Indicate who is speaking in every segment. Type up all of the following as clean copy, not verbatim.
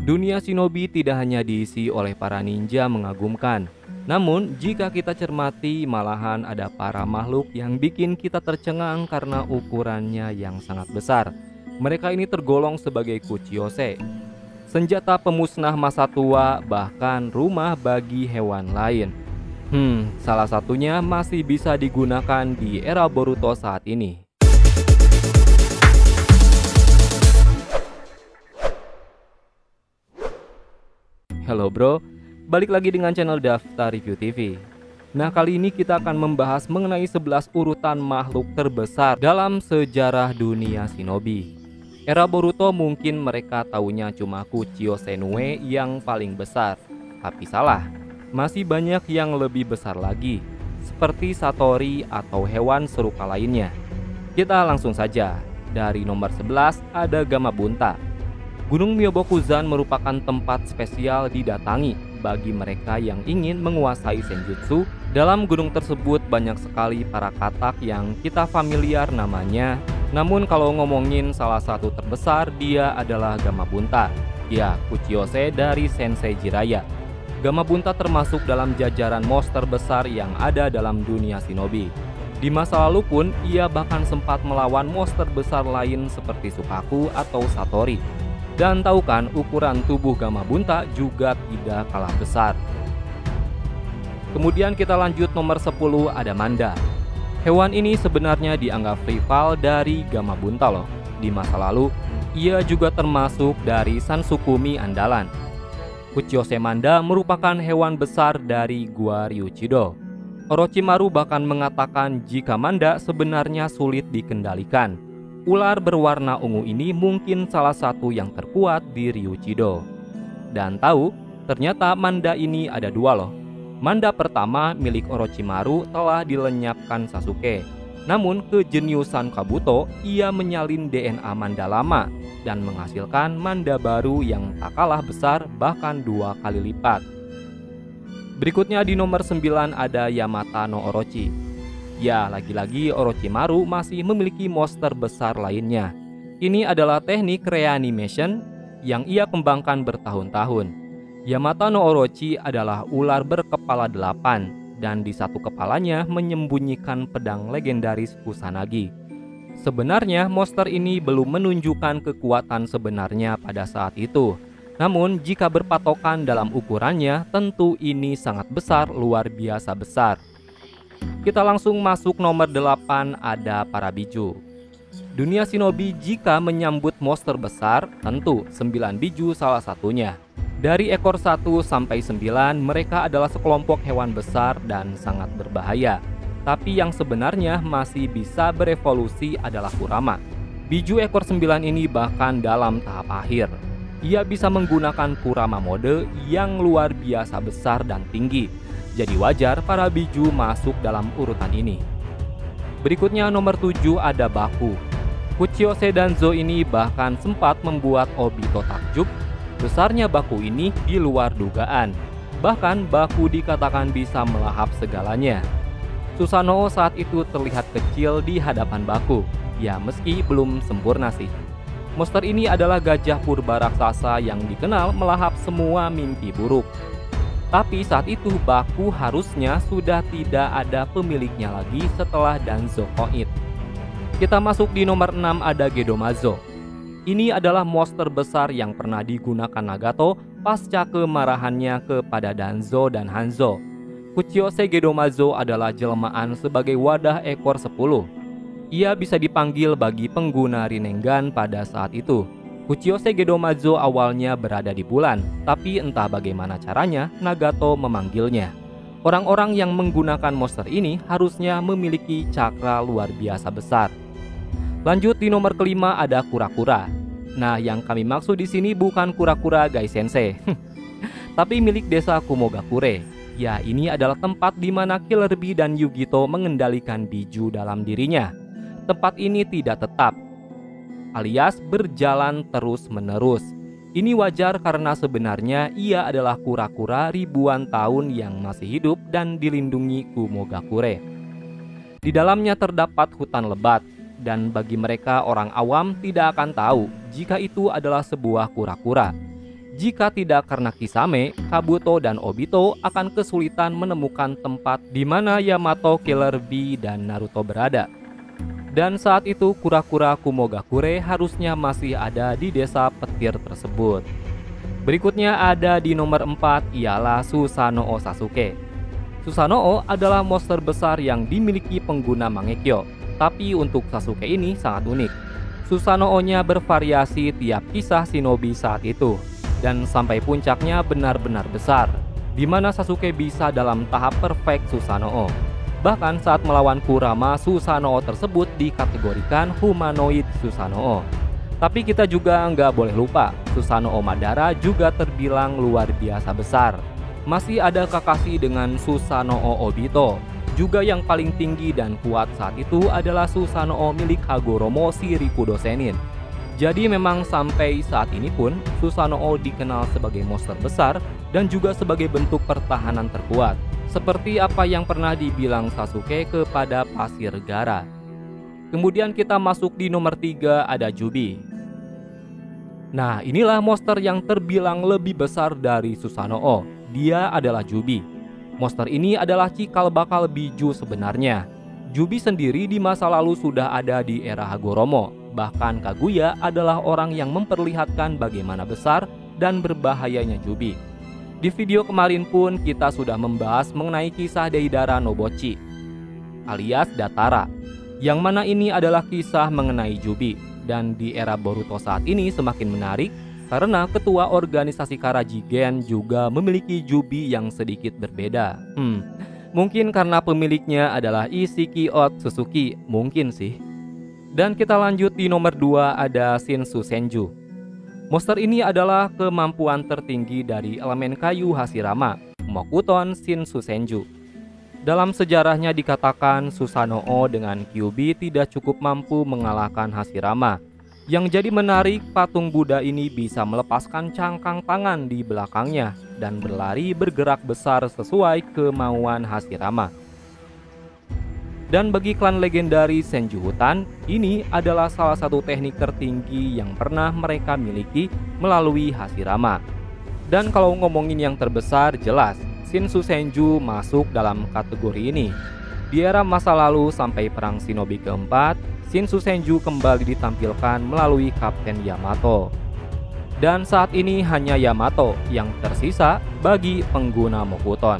Speaker 1: Dunia shinobi tidak hanya diisi oleh para ninja mengagumkan. Namun, jika kita cermati, malahan ada para makhluk yang bikin kita tercengang karena ukurannya yang sangat besar. Mereka ini tergolong sebagai kuchiyose, senjata pemusnah masa tua, bahkan rumah bagi hewan lain. Salah satunya masih bisa digunakan di era Boruto saat ini. Halo bro, balik lagi dengan channel Daftar Review TV. Nah, kali ini kita akan membahas mengenai 11 urutan makhluk terbesar dalam sejarah dunia shinobi. Era Boruto mungkin mereka taunya cuma Kuchiyose Senue yang paling besar. Tapi salah, masih banyak yang lebih besar lagi, seperti Satori atau hewan serupa lainnya. Kita langsung saja, dari nomor 11 ada Gamabunta. Gunung Myobokuzan merupakan tempat spesial didatangi bagi mereka yang ingin menguasai senjutsu. Dalam gunung tersebut banyak sekali para katak yang kita familiar namanya. Namun kalau ngomongin salah satu terbesar, dia adalah Gamabunta. Ya, Kuchiyose dari Sensei Jiraiya. Gamabunta termasuk dalam jajaran monster besar yang ada dalam dunia shinobi. Di masa lalu pun, ia bahkan sempat melawan monster besar lain seperti Sukaku atau Satori. Dan tahu kan, ukuran tubuh Gamabunta juga tidak kalah besar. Kemudian kita lanjut nomor 10 ada Manda. Hewan ini sebenarnya dianggap rival dari Gamabunta loh. Di masa lalu, ia juga termasuk dari Sansukumi andalan. Kuchiyose Manda merupakan hewan besar dari Gua Ryuchido. Orochimaru bahkan mengatakan jika Manda sebenarnya sulit dikendalikan. Ular berwarna ungu ini mungkin salah satu yang terkuat di Ryuchido. Dan tahu, ternyata Manda ini ada dua loh. Manda pertama milik Orochimaru telah dilenyapkan Sasuke. Namun kejeniusan Kabuto, ia menyalin DNA Manda lama dan menghasilkan Manda baru yang tak kalah besar, bahkan 2 kali lipat. Berikutnya di nomor 9 ada Yamata no Orochi. Ya, lagi-lagi Orochimaru masih memiliki monster besar lainnya. Ini adalah teknik reanimation yang ia kembangkan bertahun-tahun. Yamata no Orochi adalah ular berkepala 8 dan di satu kepalanya menyembunyikan pedang legendaris Kusanagi. Sebenarnya monster ini belum menunjukkan kekuatan sebenarnya pada saat itu. Namun jika berpatokan dalam ukurannya, tentu ini sangat besar, luar biasa besar. Kita langsung masuk nomor 8 ada para biju. Dunia shinobi jika menyambut monster besar, tentu 9 biju salah satunya. Dari ekor 1 sampai 9 mereka adalah sekelompok hewan besar dan sangat berbahaya. Tapi yang sebenarnya masih bisa berevolusi adalah Kurama. Biju ekor 9 ini bahkan dalam tahap akhir. Ia bisa menggunakan Kurama mode yang luar biasa besar dan tinggi. Jadi wajar para biju masuk dalam urutan ini. Berikutnya nomor 7 ada Baku. Kuchiyose Danzo ini bahkan sempat membuat Obito takjub. Besarnya Baku ini di luar dugaan. Bahkan Baku dikatakan bisa melahap segalanya. Susanoo saat itu terlihat kecil di hadapan Baku. Ya, meski belum sempurna sih. Monster ini adalah gajah purba raksasa yang dikenal melahap semua mimpi buruk. Tapi saat itu Baku harusnya sudah tidak ada pemiliknya lagi setelah Danzo Koit. Kita masuk di nomor 6 ada Gedomazo. Ini adalah monster besar yang pernah digunakan Nagato pasca kemarahannya kepada Danzo dan Hanzo. Kuchiyose Gedomazo adalah jelmaan sebagai wadah ekor 10. Ia bisa dipanggil bagi pengguna Rinnegan pada saat itu. Kuchiyose Gedomazo awalnya berada di bulan, tapi entah bagaimana caranya Nagato memanggilnya. Orang-orang yang menggunakan monster ini harusnya memiliki cakra luar biasa besar. Lanjut di nomor kelima ada Kura-Kura. Nah, yang kami maksud di sini bukan Kura-Kura Gai Sensei, tapi milik desa Kumogakure. Ya, ini adalah tempat di mana Killer Bee dan Yugito mengendalikan biju dalam dirinya. Tempat ini tidak tetap, alias berjalan terus-menerus. Ini wajar karena sebenarnya ia adalah kura-kura ribuan tahun yang masih hidup dan dilindungi Kumogakure. Di dalamnya terdapat hutan lebat, dan bagi mereka orang awam tidak akan tahu jika itu adalah sebuah kura-kura. Jika tidak karena Kisame, Kabuto dan Obito akan kesulitan menemukan tempat di mana Yamato, Killer Bee, dan Naruto berada. Dan saat itu kura-kura Kumogakure harusnya masih ada di desa petir tersebut. Berikutnya ada di nomor 4 ialah Susanoo Sasuke. Susanoo adalah monster besar yang dimiliki pengguna Mangekyo, tapi untuk Sasuke ini sangat unik. Susanoo-nya bervariasi tiap kisah shinobi saat itu, dan sampai puncaknya benar-benar besar, di mana Sasuke bisa dalam tahap perfect Susanoo. Bahkan saat melawan Kurama, Susanoo tersebut dikategorikan humanoid Susanoo. Tapi kita juga nggak boleh lupa, Susanoo Madara juga terbilang luar biasa besar. Masih ada Kakashi dengan Susanoo Obito. Juga yang paling tinggi dan kuat saat itu adalah Susanoo milik Hagoromo si Rikudo Sennin. Jadi memang sampai saat ini pun Susanoo dikenal sebagai monster besar dan juga sebagai bentuk pertahanan terkuat. Seperti apa yang pernah dibilang Sasuke kepada Pasir Gaara. Kemudian kita masuk di nomor 3 ada Jubi. Nah, inilah monster yang terbilang lebih besar dari Susanoo. Dia adalah Jubi. Monster ini adalah cikal bakal Biju sebenarnya. Jubi sendiri di masa lalu sudah ada di era Hagoromo. Bahkan Kaguya adalah orang yang memperlihatkan bagaimana besar dan berbahayanya Jubi. Di video kemarin pun kita sudah membahas mengenai kisah Deidara Nobochi alias Datara, yang mana ini adalah kisah mengenai Jubi. Dan di era Boruto saat ini semakin menarik karena ketua organisasi Karajigen juga memiliki Jubi yang sedikit berbeda. Mungkin karena pemiliknya adalah Ishiki Otsutsuki, mungkin sih. Dan kita lanjut di nomor 2 ada Shinsu Senju. Monster ini adalah kemampuan tertinggi dari elemen kayu Hashirama, Mokuton Shinsu Senju. Dalam sejarahnya dikatakan Susanoo dengan Kyuubi tidak cukup mampu mengalahkan Hashirama. Yang jadi menarik, patung Buddha ini bisa melepaskan cangkang tangan di belakangnya dan berlari bergerak besar sesuai kemauan Hashirama. Dan bagi klan legendaris Senju Hutan, ini adalah salah satu teknik tertinggi yang pernah mereka miliki melalui Hashirama. Dan kalau ngomongin yang terbesar, jelas Shinsu Senju masuk dalam kategori ini. Di era masa lalu sampai perang shinobi keempat, Shinsu Senju kembali ditampilkan melalui Kapten Yamato. Dan saat ini hanya Yamato yang tersisa bagi pengguna Mokuton.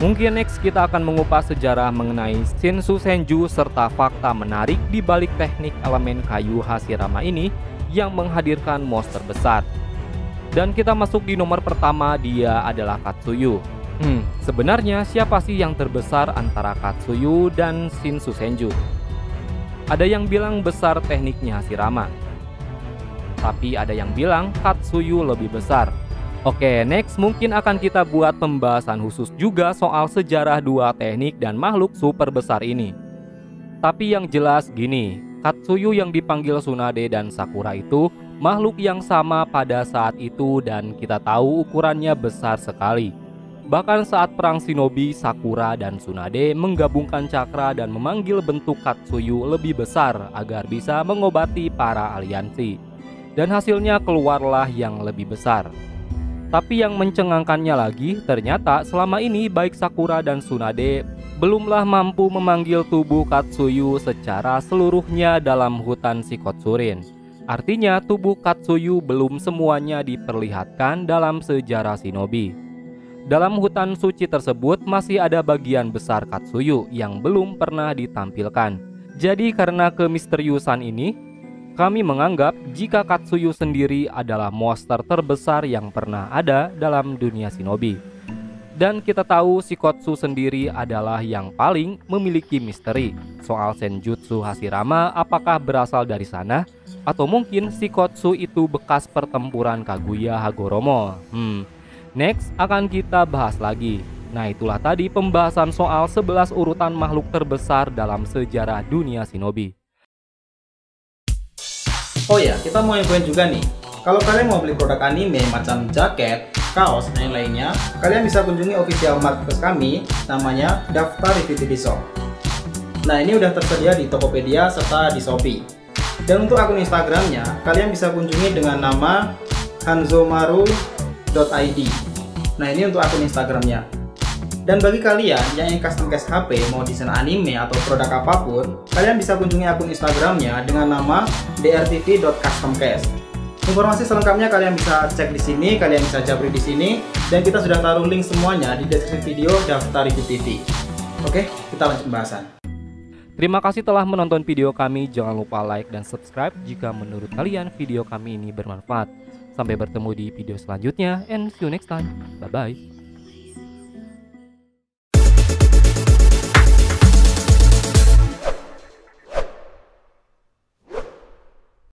Speaker 1: Mungkin next kita akan mengupas sejarah mengenai Shinsu Senju serta fakta menarik di balik teknik elemen kayu Hashirama ini yang menghadirkan monster besar. Dan kita masuk di nomor pertama, dia adalah Katsuyu. Sebenarnya siapa sih yang terbesar antara Katsuyu dan Shinsu Senju? Ada yang bilang besar tekniknya Hashirama, tapi ada yang bilang Katsuyu lebih besar. Oke, next mungkin akan kita buat pembahasan khusus juga soal sejarah dua teknik dan makhluk super besar ini. Tapi yang jelas gini, Katsuyu yang dipanggil Tsunade dan Sakura itu makhluk yang sama pada saat itu dan kita tahu ukurannya besar sekali. Bahkan saat perang shinobi, Sakura dan Tsunade menggabungkan cakra dan memanggil bentuk Katsuyu lebih besar agar bisa mengobati para aliansi. Dan hasilnya keluarlah yang lebih besar. Tapi yang mencengangkannya lagi, ternyata selama ini baik Sakura dan Tsunade belumlah mampu memanggil tubuh Katsuyu secara seluruhnya dalam hutan Shikotsurin. Artinya tubuh Katsuyu belum semuanya diperlihatkan dalam sejarah shinobi. Dalam hutan suci tersebut masih ada bagian besar Katsuyu yang belum pernah ditampilkan. Jadi karena kemisteriusan ini, kami menganggap jika Katsuyu sendiri adalah monster terbesar yang pernah ada dalam dunia shinobi. Dan kita tahu Shikotsu sendiri adalah yang paling memiliki misteri. Soal Senjutsu Hashirama apakah berasal dari sana? Atau mungkin Shikotsu itu bekas pertempuran Kaguya Hagoromo? Next akan kita bahas lagi. Nah itulah tadi pembahasan soal 11 urutan makhluk terbesar dalam sejarah dunia shinobi.
Speaker 2: Oh ya, kita mau infoin juga nih. Kalau kalian mau beli produk anime macam jaket, kaos, dan lain-lainnya, kalian bisa kunjungi official marketplace kami, namanya Daftar Review TV Shop. Nah, ini udah tersedia di Tokopedia serta di Shopee. Dan untuk akun Instagramnya, kalian bisa kunjungi dengan nama hanzomaru.id. Nah, ini untuk akun Instagramnya. Dan bagi kalian yang ingin custom case HP, mau desain anime atau produk apapun, kalian bisa kunjungi akun Instagramnya dengan nama drtv.customcase. Informasi selengkapnya kalian bisa cek di sini, kalian bisa japri di sini, dan kita sudah taruh link semuanya di deskripsi video Daftar Review TV. Oke, kita lanjut pembahasan.
Speaker 1: Terima kasih telah menonton video kami. Jangan lupa like dan subscribe jika menurut kalian video kami ini bermanfaat. Sampai bertemu di video selanjutnya, and see you next time. Bye bye.